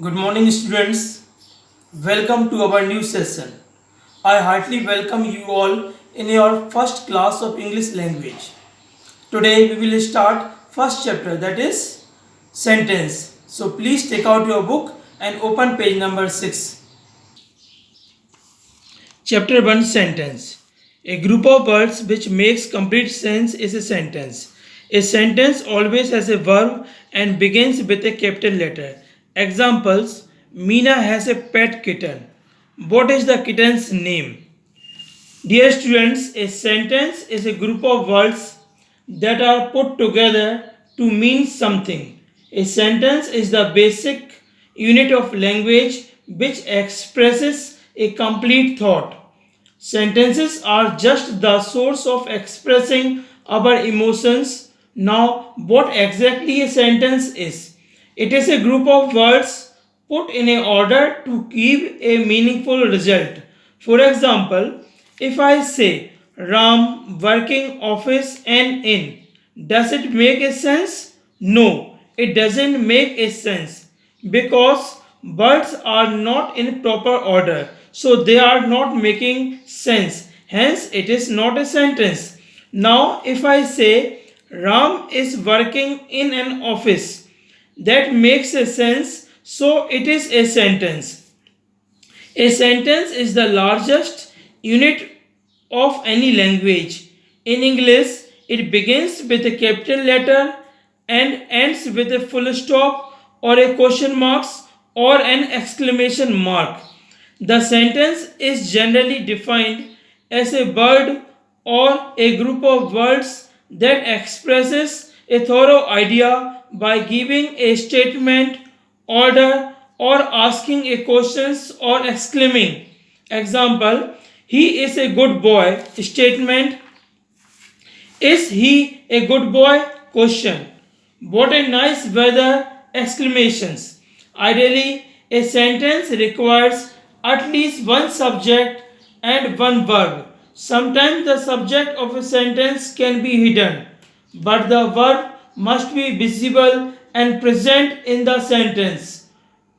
Good morning, students. Welcome to our new session. I heartily welcome you all in your first class of English language. Today we will start first chapter, that is sentence. So please take out your book and open page number 6. Chapter 1, sentence. A group of words which makes complete sense is a sentence. A sentence always has a verb and begins with a capital letter. Examples: Meena has a pet kitten. What is the kitten's name? Dear students, a sentence is a group of words that are put together to mean something. A sentence is the basic unit of language which expresses a complete thought. Sentences are just the source of expressing our emotions. Now, what exactly a sentence is? It is a group of words put in a order to give a meaningful result. For example, if I say Ram working office and in, does it make a sense? No, it doesn't make a sense because words are not in proper order, so they are not making sense. Hence, it is not a sentence. Now, if I say Ram is working in an office, that makes a sense, so it is a sentence. A sentence is the largest unit of any language. In English, it begins with a capital letter and ends with a full stop or a question mark or an exclamation mark. The sentence is generally defined as a word or a group of words that expresses a thorough idea by giving a statement, order, or asking a questions or exclaiming. Example: He is a good boy. Statement: Is he a good boy? Question: What a nice weather! Exclamations. Ideally, a sentence requires at least one subject and one verb. Sometimes the subject of a sentence can be hidden, but the verb must be visible and present in the sentence.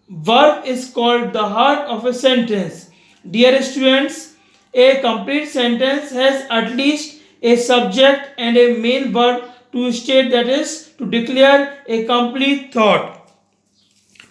Verb is called the heart of a sentence. Dear students, a complete sentence has at least a subject and a main verb to state, that is, to declare a complete thought.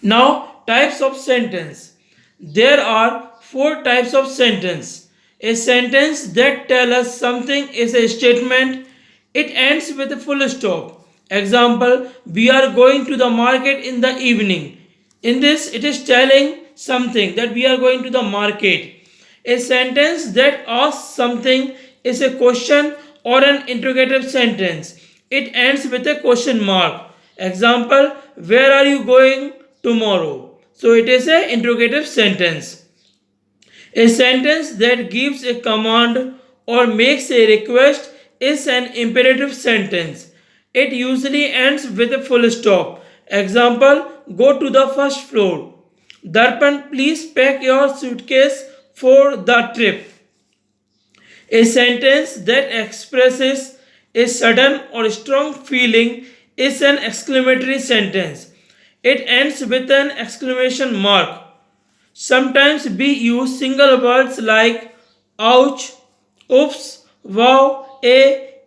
Now, types of sentence. There are four types of sentence. A sentence that tells us something is a statement. It ends with a full stop. Example: We are going to the market in the evening. In this, it is telling something that we are going to the market. A sentence that asks something is a question or an interrogative sentence. It ends with a question mark. Example: Where are you going tomorrow? So it is a interrogative sentence. A sentence that gives a command or makes a request is an imperative sentence. It usually ends with a full stop. Example: Go to the first floor. Darpan, please pack your suitcase for the trip. A sentence that expresses a sudden or strong feeling is an exclamatory sentence. It ends with an exclamation mark. Sometimes we use single words like ouch, oops, wow,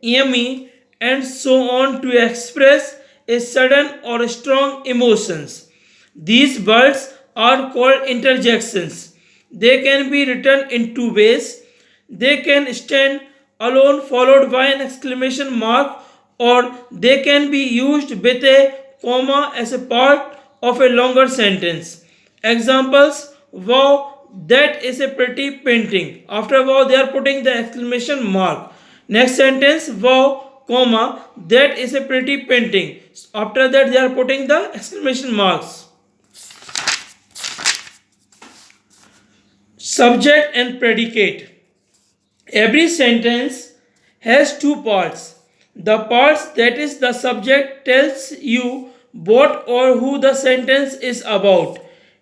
yummy, and so on to express a sudden or strong emotions. These words are called interjections. They can be written in two ways. They can stand alone followed by an exclamation mark, or they can be used with a comma as a part of a longer sentence. Examples: Wow, that is a pretty painting. After wow, they are putting the exclamation mark. Next sentence: Wow, comma, that is a pretty painting. After that, they are putting the exclamation marks. Subject and predicate. Every sentence has two parts. The parts, that is the subject, tells you what or who the sentence is about.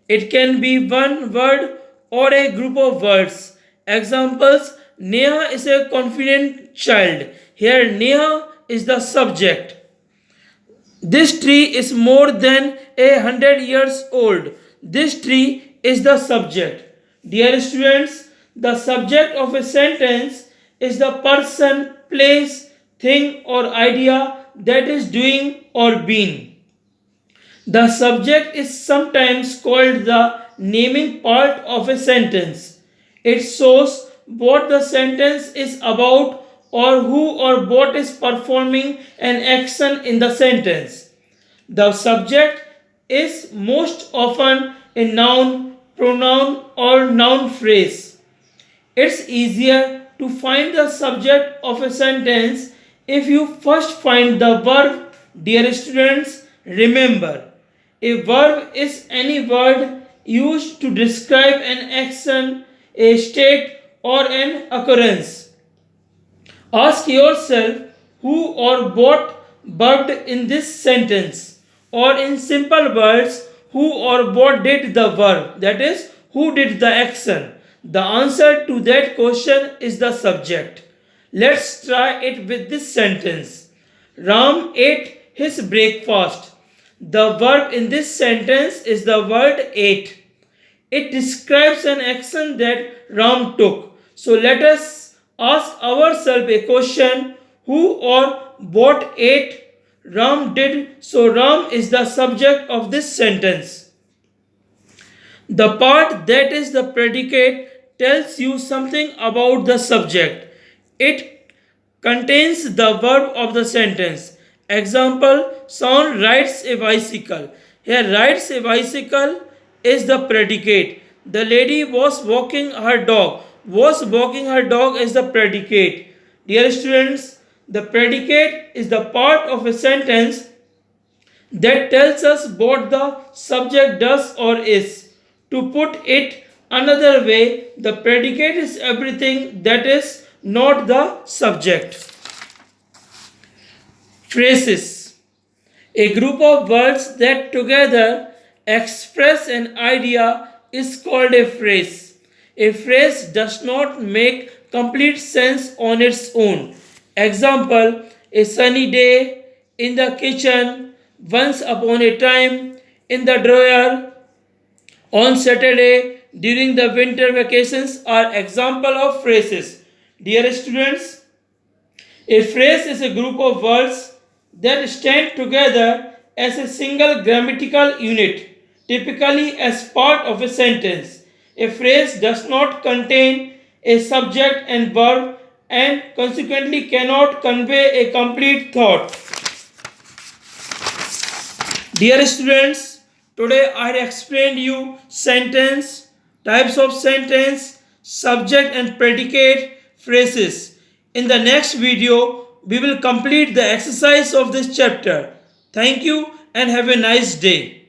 It can be one word or a group of words. Examples: Neha is a confident child. Here Neha is the subject. This tree is more than 100 years old. This tree is the subject. Dear students, the subject of a sentence is the person, place, thing, or idea that is doing or being. The subject is sometimes called the naming part of a sentence. It shows what the sentence is about or who or what is performing an action in the sentence. The subject is most often a noun, pronoun, or noun phrase. It's easier to find the subject of a sentence if you first find the verb. Dear students, remember, a verb is any word used to describe an action, a state, or an occurrence. Ask yourself who or what verbed in this sentence, or in simple words, who or what did the verb, that is, who did the action. The answer to that question is the subject. Let's try it with this sentence. Ram ate his breakfast. The verb in this sentence is the word ate. It describes an action that Ram took. So let us ask ourselves a question: who or what ate? Ram did. So Ram is the subject of this sentence. The part that is the predicate tells you something about the subject. It contains the verb of the sentence. Example: Son rides a bicycle. Here, rides a bicycle is the predicate. The lady was walking her dog. Was walking her dog is the predicate. Dear students, the predicate is the part of a sentence that tells us what the subject does or is. To put it another way, the predicate is everything that is not the subject. Phrases: a group of words that together express an idea is called a phrase. A phrase does not make complete sense on its own. Example: a sunny day, in the kitchen, once upon a time, in the drawer, on Saturday, during the winter vacations are example of phrases. Dear students, a phrase is a group of words that stand together as a single grammatical unit, typically as part of a sentence. A phrase does not contain a subject and verb and consequently cannot convey a complete thought. Dear students, today I explained you sentence, types of sentence, subject and predicate, phrases. In the next video, we will complete the exercise of this chapter. Thank you and have a nice day.